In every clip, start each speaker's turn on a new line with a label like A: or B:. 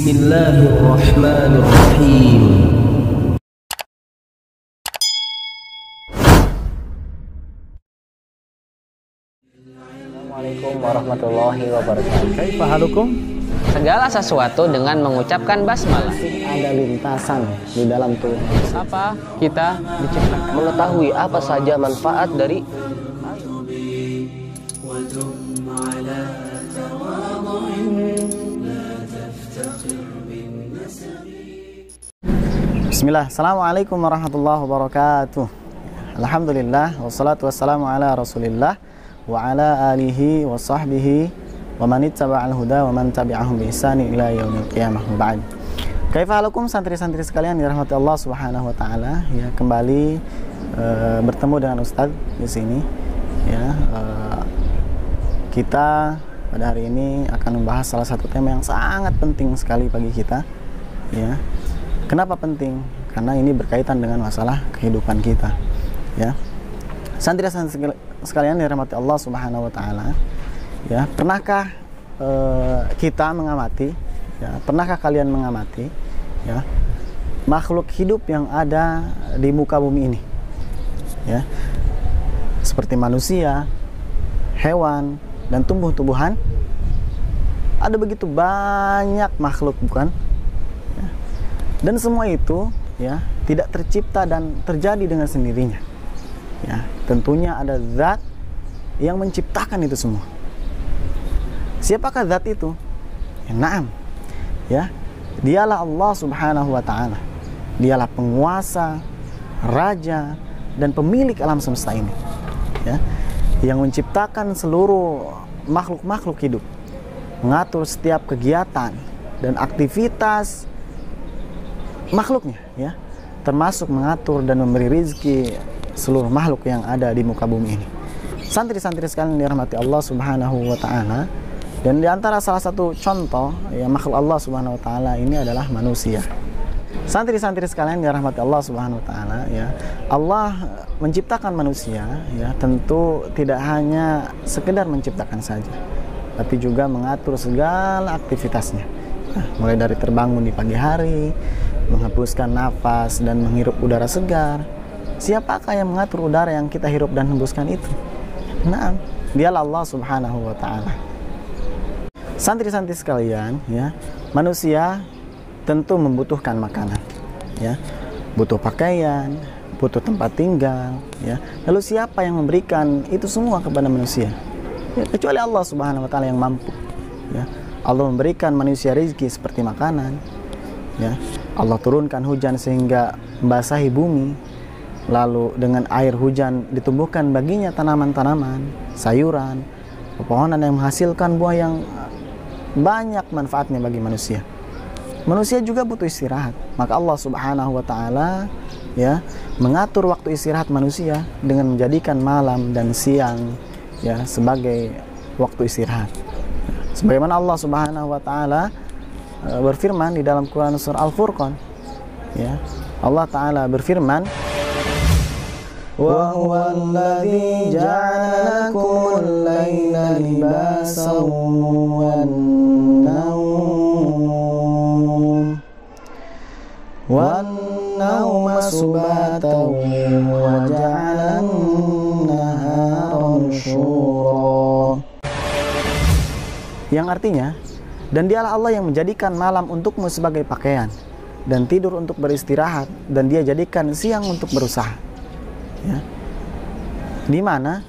A: Bismillahirrahmanirrahim.
B: Assalamualaikum warahmatullahi wabarakatuh.
C: Kaifa halukum?
B: Segala sesuatu dengan mengucapkan basmalah.
D: Ada lintasan di dalam tubuh.
B: Apa kita diciptakan?
D: Mengetahui apa saja manfaat dari Bismillah. Assalamualaikum warahmatullahi wabarakatuh. Alhamdulillah wassalatu wassalamu ala Rasulillah wa ala alihi wa sahbihi wa man ittaba'al huda wa man tabi'ahum bi ihsani ila yaumil qiyamah. Ba'd. Kaifa halukum santri-santri sekalian dirahmati Allah Subhanahu wa taala, ya, kembali bertemu dengan Ustadz di sini, ya. Kita pada hari ini akan membahas salah satu tema yang sangat penting sekali bagi kita, ya. Kenapa penting? Karena ini berkaitan dengan masalah kehidupan kita, ya. Santri-santri sekalian dirahmati Allah Subhanahu wa taala, ya, pernahkah kita mengamati, ya, pernahkah kalian mengamati, ya, makhluk hidup yang ada di muka bumi ini, ya, seperti manusia, hewan, dan tumbuh-tumbuhan? Ada begitu banyak makhluk, bukan? Ya. Dan semua itu, ya, tidak tercipta dan terjadi dengan sendirinya. Ya, tentunya ada zat yang menciptakan itu semua. Siapakah zat itu? Ya, na'am. Ya, dialah Allah Subhanahu wa taala. Dialah penguasa, raja, dan pemilik alam semesta ini. Ya, yang menciptakan seluruh makhluk-makhluk hidup, mengatur setiap kegiatan dan aktivitas makhluknya, ya, termasuk mengatur dan memberi rizki seluruh makhluk yang ada di muka bumi ini. Santri-santri sekalian dirahmati Allah Subhanahu wa taala, dan di antara salah satu contoh, ya, makhluk Allah Subhanahu wa taala ini adalah manusia. Santri-santri sekalian dirahmati Allah Subhanahu wa taala, ya, Allah menciptakan manusia, ya, tentu tidak hanya sekedar menciptakan saja, tapi juga mengatur segala aktivitasnya. Nah, mulai dari terbangun di pagi hari, menghembuskan nafas dan menghirup udara segar. Siapakah yang mengatur udara yang kita hirup dan hembuskan itu? Nah, dialah Allah Subhanahu wa taala. Santri-santri sekalian, ya, manusia tentu membutuhkan makanan, ya, butuh pakaian, butuh tempat tinggal, ya. Lalu siapa yang memberikan itu semua kepada manusia? Ya, kecuali Allah Subhanahu wa taala yang mampu, ya. Allah memberikan manusia rezeki seperti makanan, ya. Allah turunkan hujan sehingga membasahi bumi, lalu dengan air hujan ditumbuhkan baginya tanaman-tanaman, sayuran, pepohonan yang menghasilkan buah yang banyak manfaatnya bagi manusia. Manusia juga butuh istirahat, maka Allah Subhanahu wa taala, ya, mengatur waktu istirahat manusia dengan menjadikan malam dan siang, ya, sebagai waktu istirahat. Sebagaimana Allah Subhanahu wa taala berfirman di dalam Quran surah Al-Furqan, ya, Allah taala berfirman, wa huwa alladzi ja'ala lakumul laila libasan wan nauma subatan wa ja'ala an-nahara nusyura. Yang artinya, dan dialah Allah yang menjadikan malam untukmu sebagai pakaian dan tidur untuk beristirahat, dan dia jadikan siang untuk berusaha, ya. Di mana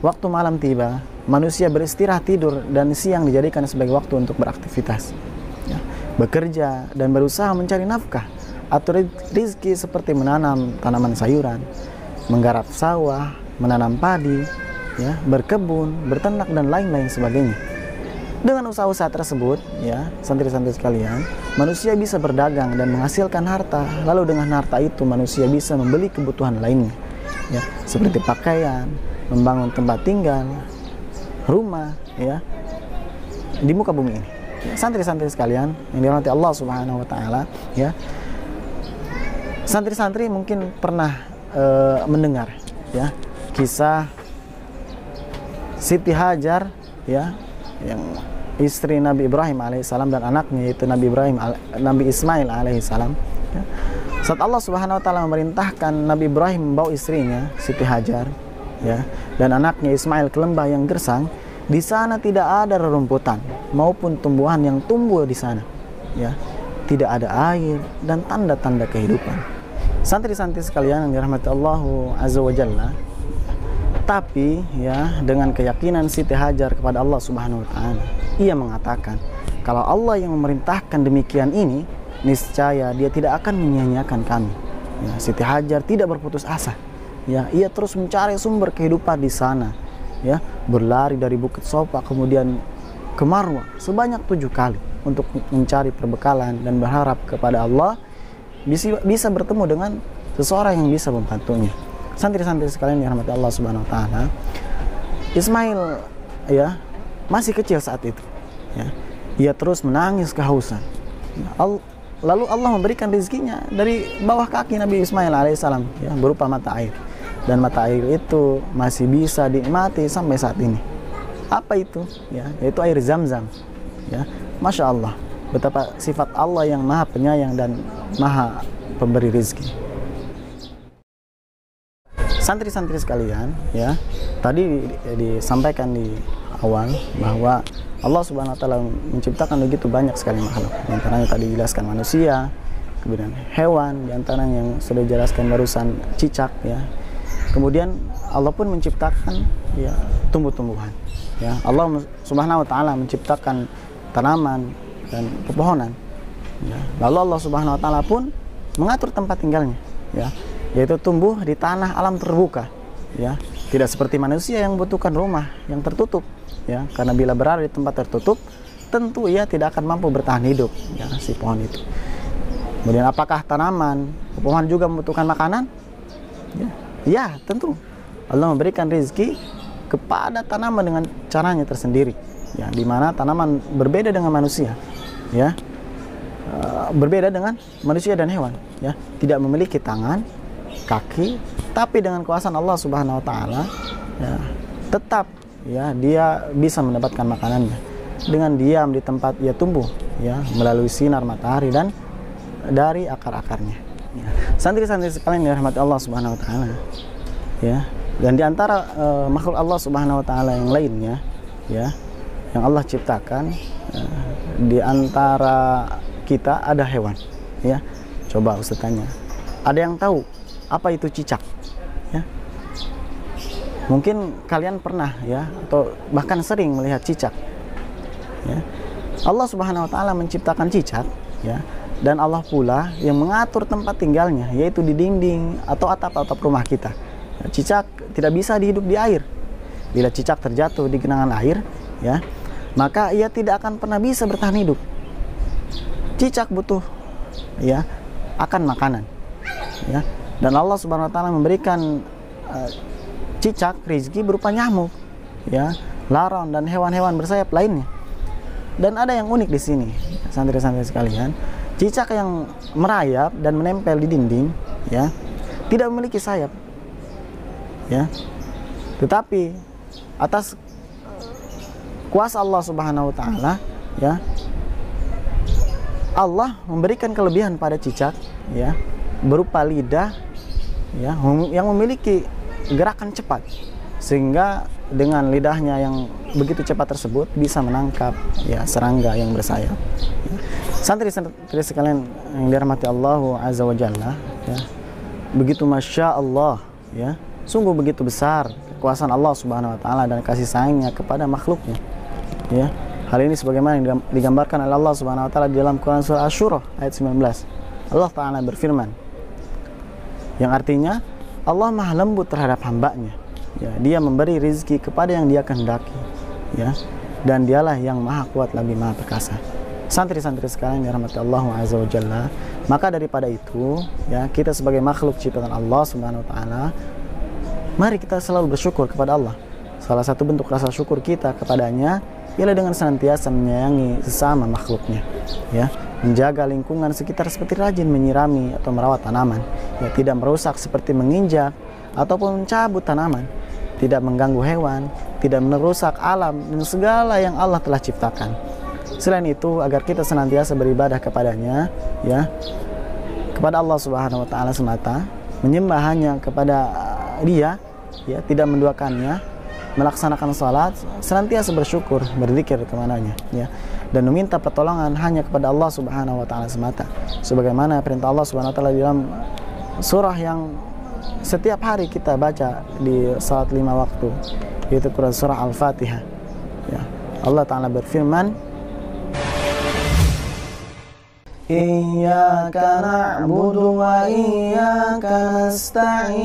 D: waktu malam tiba, manusia beristirahat tidur, dan siang dijadikan sebagai waktu untuk beraktivitas, ya, bekerja dan berusaha mencari nafkah atau rizki seperti menanam tanaman sayuran, menggarap sawah, menanam padi, ya, berkebun, berternak, dan lain-lain sebagainya. Dengan usaha-usaha tersebut, ya, santri-santri sekalian, manusia bisa berdagang dan menghasilkan harta. Lalu dengan harta itu manusia bisa membeli kebutuhan lainnya, ya, seperti pakaian, membangun tempat tinggal, rumah, ya, di muka bumi ini. Ya, santri-santri sekalian yang dirahmati Allah Subhanahu wa taala, ya. Santri-santri mungkin pernah mendengar, ya, kisah Siti Hajar, ya, yang istri Nabi Ibrahim alaihissalam dan anaknya yaitu Nabi Ismail alaihissalam, ya. Saat Allah Subhanahu wa taala memerintahkan Nabi Ibrahim membawa istrinya Siti Hajar, ya, dan anaknya Ismail ke lembah yang gersang, di sana tidak ada rerumputan maupun tumbuhan yang tumbuh di sana, ya. Tidak ada air dan tanda-tanda kehidupan. Santri-santri sekalian yang dirahmati Allah Azza wa Jalla, tapi ya dengan keyakinan Siti Hajar kepada Allah Subhanahu wa taala, ia mengatakan kalau Allah yang memerintahkan demikian ini, niscaya dia tidak akan menyia-nyiakan kami. Ya, Siti Hajar tidak berputus asa. Ya, ia terus mencari sumber kehidupan di sana. Ya, berlari dari Bukit Sofa kemudian ke Marwah sebanyak 7 kali untuk mencari perbekalan dan berharap kepada Allah bisa bertemu dengan seseorang yang bisa membantunya. Santri-santri sekalian yang dirahmati Allah Subhanahu wa taala, Ismail ya masih kecil saat itu, ya. Ia terus menangis kehausan. Lalu Allah memberikan rezekinya dari bawah kaki Nabi Ismail alaihissalam, ya, berupa mata air. Dan mata air itu masih bisa dinikmati sampai saat ini. Apa itu? Ya, yaitu air Zam-Zam. Ya, Masya Allah, betapa sifat Allah yang maha penyayang dan maha pemberi rezeki. Santri-santri sekalian, ya, tadi disampaikan di awal bahwa Allah Subhanahu wa taala menciptakan begitu banyak sekali makhluk. Di antaranya tadi dijelaskan manusia, kemudian hewan, di antaranya yang sudah dijelaskan barusan cicak, ya. Kemudian Allah pun menciptakan ya tumbuh-tumbuhan. Ya, Allah Subhanahu wa taala menciptakan tanaman dan pepohonan. Ya. Lalu Allah Subhanahu wa taala pun mengatur tempat tinggalnya, ya, yaitu tumbuh di tanah alam terbuka, ya. Tidak seperti manusia yang membutuhkan rumah yang tertutup, ya, karena bila berada di tempat tertutup tentu ia tidak akan mampu bertahan hidup, ya, si pohon itu. Kemudian apakah tanaman, pepohonan juga membutuhkan makanan? Ya, tentu. Allah memberikan rezeki kepada tanaman dengan caranya tersendiri, ya, di mana tanaman berbeda dengan manusia, ya, berbeda dengan manusia dan hewan, ya, tidak memiliki tangan, kaki, tapi dengan kuasa Allah Subhanahu wa taala, ya, tetap ya dia bisa mendapatkan makanannya dengan diam di tempat ia tumbuh, ya, melalui sinar matahari dan dari akar-akarnya. Ya. Santri-santri sekalian yang dirahmati Allah Subhanahu wa taala, ya, dan di antara makhluk Allah Subhanahu wa taala yang lainnya, ya, yang Allah ciptakan, di antara kita ada hewan, ya. Coba Ustaz tanya, ada yang tahu apa itu cicak? Ya. Mungkin kalian pernah, ya, atau bahkan sering melihat cicak, ya. Allah Subhanahu wa taala menciptakan cicak, ya, dan Allah pula yang mengatur tempat tinggalnya, yaitu di dinding atau atap-atap rumah kita. Cicak tidak bisa hidup di air. Bila cicak terjatuh di genangan air, ya, maka ia tidak akan pernah bisa bertahan hidup. Cicak butuh, ya, akan makanan, ya. Dan Allah Subhanahu wa taala memberikan cicak rezeki berupa nyamuk, ya, laron dan hewan-hewan bersayap lainnya. Dan ada yang unik di sini, santri-santri sekalian, cicak yang merayap dan menempel di dinding, ya, tidak memiliki sayap, ya, tetapi atas kuasa Allah Subhanahu wa taala, ya, Allah memberikan kelebihan pada cicak, ya, berupa lidah, ya, yang memiliki gerakan cepat, sehingga dengan lidahnya yang begitu cepat tersebut bisa menangkap, ya, serangga yang bersayap. Ya. Santri-santri sekalian yang dirahmati Allah Azza wa Jalla, ya, begitu Masya Allah, ya, sungguh begitu besar kekuasaan Allah Subhanahu wa taala dan kasih sayangnya kepada makhluknya, ya. Hal ini sebagaimana yang digambarkan oleh Allah Subhanahu wa taala di dalam Quran surah Asy-Syura ayat 19. Allah taala berfirman, yang artinya Allah maha lembut terhadap hambanya, ya, dia memberi rezeki kepada yang dia kehendaki, ya, dan dialah yang maha kuat lagi maha perkasa. Santri-santri sekalian yang dirahmati Allah Azza wa Jalla, maka daripada itu, ya, kita sebagai makhluk ciptaan Allah Subhanahu wa taala, mari kita selalu bersyukur kepada Allah. Salah satu bentuk rasa syukur kita kepadanya ialah dengan senantiasa menyayangi sesama makhluknya, ya, menjaga lingkungan sekitar seperti rajin menyirami atau merawat tanaman, ya, tidak merusak seperti menginjak ataupun mencabut tanaman, tidak mengganggu hewan, tidak merusak alam dan segala yang Allah telah ciptakan. Selain itu, agar kita senantiasa beribadah kepadanya, ya, kepada Allah Subhanahu wa taala semata, menyembah hanya kepada Dia, ya, tidak menduakannya, melaksanakan salat, senantiasa bersyukur, berzikir kepadanya, ya, dan meminta pertolongan hanya kepada Allah Subhanahu wa taala semata. Sebagaimana perintah Allah Subhanahu wa taala dalam surah yang setiap hari kita baca di salat 5 waktu, yaitu surah Al-Fatihah. Ya. Allah Ta'ala berfirman, Iyyaka na'budu wa iyyaka nasta'in.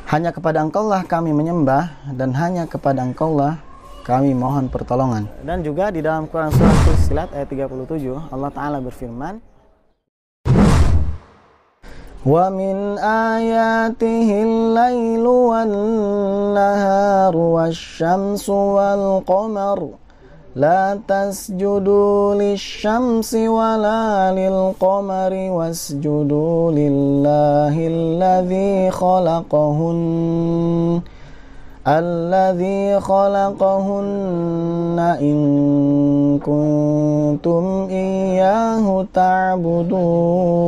D: Hanya kepada Engkaulah kami menyembah dan hanya kepada Engkaulah kami mohon pertolongan. Dan juga di dalam Quran surah Fussilat ayat 37, Allah Ta'ala berfirman, Wa min ayatihil lailu wan naharu wasyamsu wal qamar la tasjudu lisyamsi wala lil qamari wasjudu lillahi alladhi khalaqahunna in kuntum iyyahu ta'budun.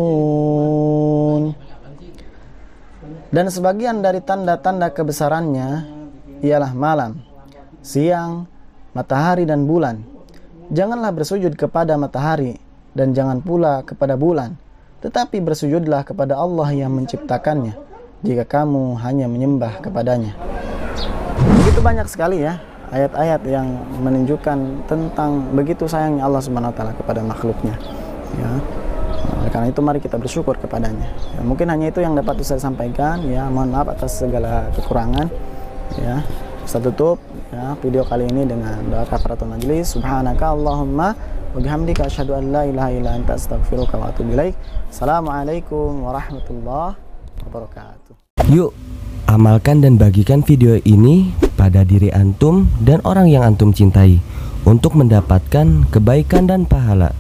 D: Dan sebagian dari tanda-tanda kebesarannya ialah malam, siang, matahari dan bulan. Janganlah bersujud kepada matahari dan jangan pula kepada bulan, tetapi bersujudlah kepada Allah yang menciptakannya jika kamu hanya menyembah kepadanya. Begitu banyak sekali ya ayat-ayat yang menunjukkan tentang begitu sayangnya Allah Subhanahu wa taala kepada makhluknya, ya. Oleh karena itu mari kita bersyukur kepadanya. Ya, mungkin hanya itu yang dapat saya sampaikan, ya. Mohon maaf atas segala kekurangan, ya. Saya tutup, ya, video kali ini dengan doa kafaratul majelis. Subhanaka Allahumma wa bihamdika asyhadu an la ilaha illa anta astaghfiruka wa atubu ilaik. Assalamualaikum warahmatullahi wabarakatuh.
A: Yuk, amalkan dan bagikan video ini pada diri antum dan orang yang antum cintai untuk mendapatkan kebaikan dan pahala.